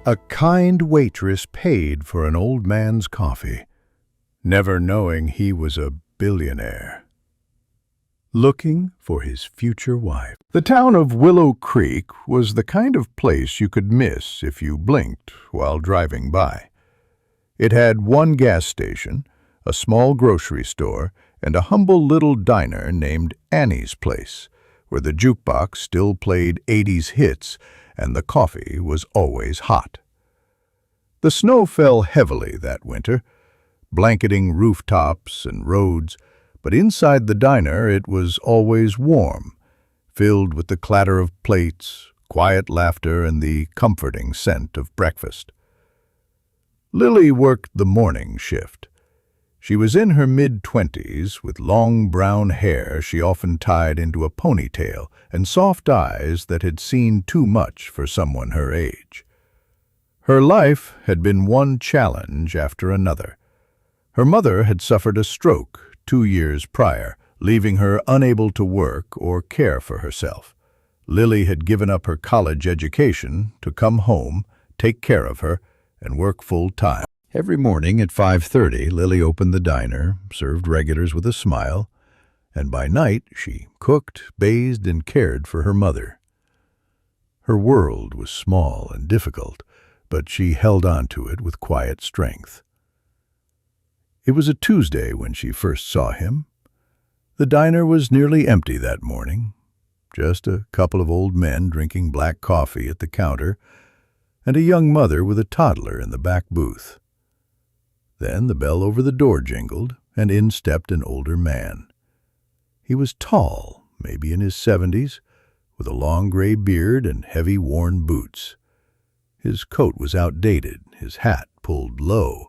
A kind waitress paid for an old man's coffee, never knowing he was a billionaire, looking for his future wife. The town of Willow Creek was the kind of place you could miss if you blinked while driving by. It had one gas station, a small grocery store, and a humble little diner named Annie's Place, where the jukebox still played 80s hits and the coffee was always hot. The snow fell heavily that winter, blanketing rooftops and roads, but inside the diner it was always warm, filled with the clatter of plates, quiet laughter, and the comforting scent of breakfast. Lily worked the morning shift. She was in her mid-20s, with long brown hair she often tied into a ponytail and soft eyes that had seen too much for someone her age. Her life had been one challenge after another. Her mother had suffered a stroke 2 years prior, leaving her unable to work or care for herself. Lily had given up her college education to come home, take care of her, and work full-time. Every morning at 5:30, Lily opened the diner, served regulars with a smile, and by night she cooked, bathed, and cared for her mother. Her world was small and difficult, but she held on to it with quiet strength. It was a Tuesday when she first saw him. The diner was nearly empty that morning, just a couple of old men drinking black coffee at the counter, and a young mother with a toddler in the back booth. Then the bell over the door jingled, and in stepped an older man. He was tall, maybe in his 70s, with a long gray beard and heavy worn boots. His coat was outdated, his hat pulled low,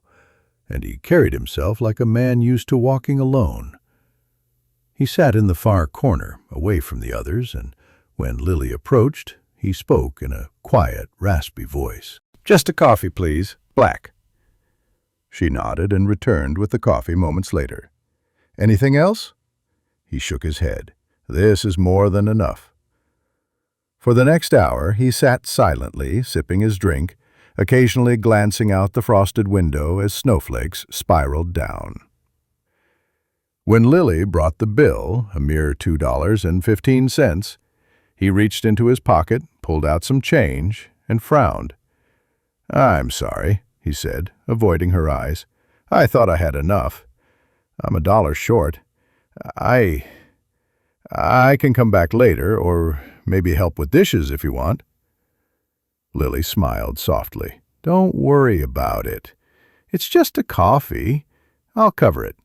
and he carried himself like a man used to walking alone. He sat in the far corner, away from the others, and when Lily approached, he spoke in a quiet, raspy voice. "Just a coffee, please. Black." She nodded and returned with the coffee moments later. "Anything else?" He shook his head. "This is more than enough." For the next hour, he sat silently, sipping his drink, occasionally glancing out the frosted window as snowflakes spiraled down. When Lily brought the bill, a mere $2.15, he reached into his pocket, pulled out some change, and frowned. "I'm sorry," he said, avoiding her eyes. "I thought I had enough. I'm $1 short. I can come back later, or maybe help with dishes if you want." Lily smiled softly. "Don't worry about it. It's just a coffee. I'll cover it."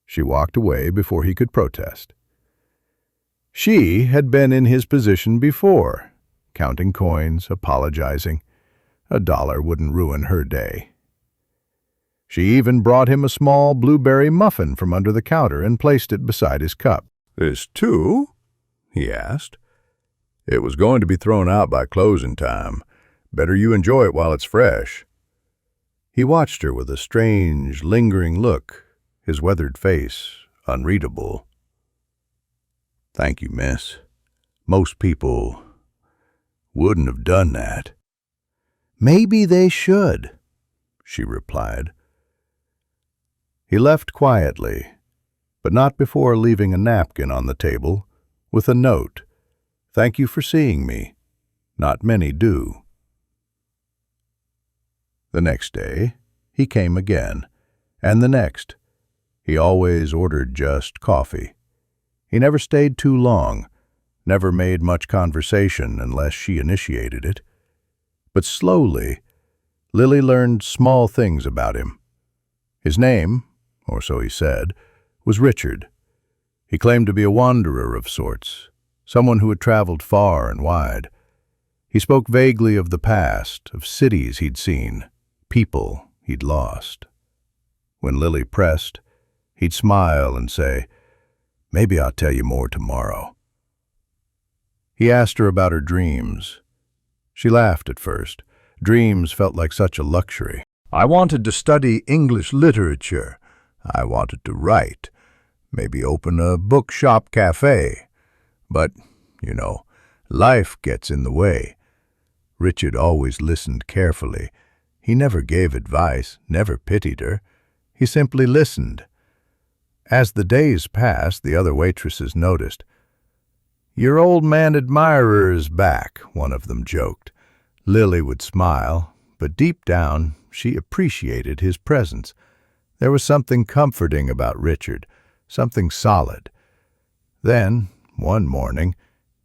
She walked away before he could protest. She had been in his position before, counting coins, apologizing. $1 wouldn't ruin her day. She even brought him a small blueberry muffin from under the counter and placed it beside his cup. "This too?" he asked. "It was going to be thrown out by closing time. Better you enjoy it while it's fresh." He watched her with a strange, lingering look, his weathered face unreadable. "Thank you, miss. Most people wouldn't have done that." "Maybe they should," she replied. He left quietly, but not before leaving a napkin on the table with a note. "Thank you for seeing me. Not many do." The next day, he came again, and the next. He always ordered just coffee. He never stayed too long, never made much conversation unless she initiated it. But slowly, Lily learned small things about him. His name, or so he said, was Richard. He claimed to be a wanderer of sorts, someone who had traveled far and wide. He spoke vaguely of the past, of cities he'd seen, people he'd lost. When Lily pressed, he'd smile and say, "Maybe I'll tell you more tomorrow." He asked her about her dreams. She laughed at first. Dreams felt like such a luxury. "I wanted to study English literature. I wanted to write, maybe open a bookshop cafe. But, life gets in the way. Richard always listened carefully. He never gave advice, never pitied her. He simply listened. As the days passed, the other waitresses noticed. "Your old man admirer is back," one of them joked. Lily would smile, but deep down she appreciated his presence. There was something comforting about Richard, something solid. Then, one morning,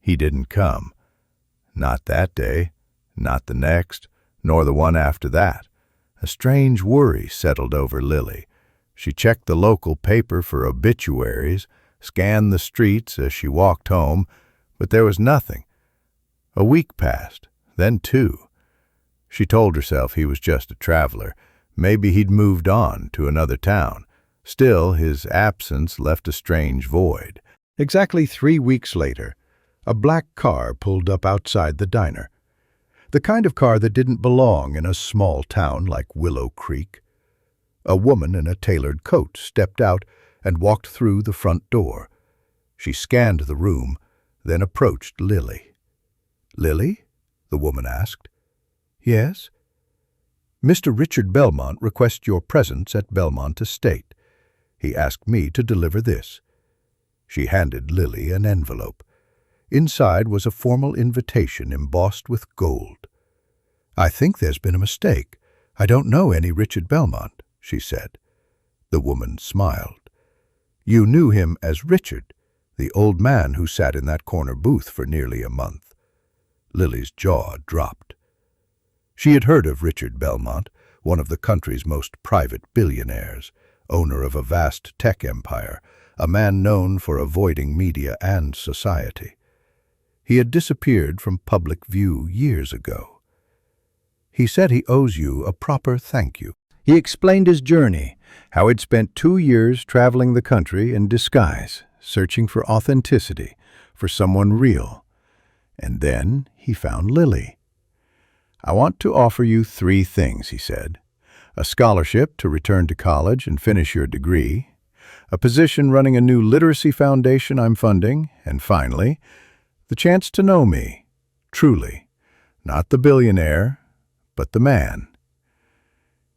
he didn't come. Not that day, not the next, nor the one after that. A strange worry settled over Lily. She checked the local paper for obituaries, scanned the streets as she walked home, but there was nothing. A week passed, then two. She told herself he was just a traveler. Maybe he'd moved on to another town. Still, his absence left a strange void. Exactly 3 weeks later, a black car pulled up outside the diner. The kind of car that didn't belong in a small town like Willow Creek. A woman in a tailored coat stepped out and walked through the front door. She scanned the room, then approached Lily. "Lily?" the woman asked. "Yes?" "Mr. Richard Belmont requests your presence at Belmont Estate. He asked me to deliver this." She handed Lily an envelope. Inside was a formal invitation embossed with gold. "I think there's been a mistake. I don't know any Richard Belmont," she said. The woman smiled. "You knew him as Richard, the old man who sat in that corner booth for nearly a month." Lily's jaw dropped. She had heard of Richard Belmont, one of the country's most private billionaires, owner of a vast tech empire, a man known for avoiding media and society. He had disappeared from public view years ago. "He said he owes you a proper thank you." He explained his journey, how he'd spent 2 years traveling the country in disguise, searching for authenticity, for someone real. And then he found Lily. "I want to offer you 3 things," he said. "A scholarship to return to college and finish your degree, a position running a new literacy foundation I'm funding, and finally, the chance to know me, truly, not the billionaire, but the man."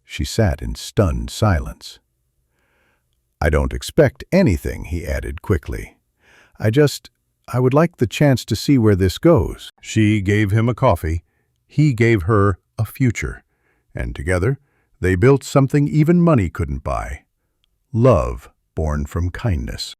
She sat in stunned silence. "I don't expect anything," he added quickly. I would like the chance to see where this goes." She gave him a coffee. He gave her a future. And together, they built something even money couldn't buy. Love born from kindness.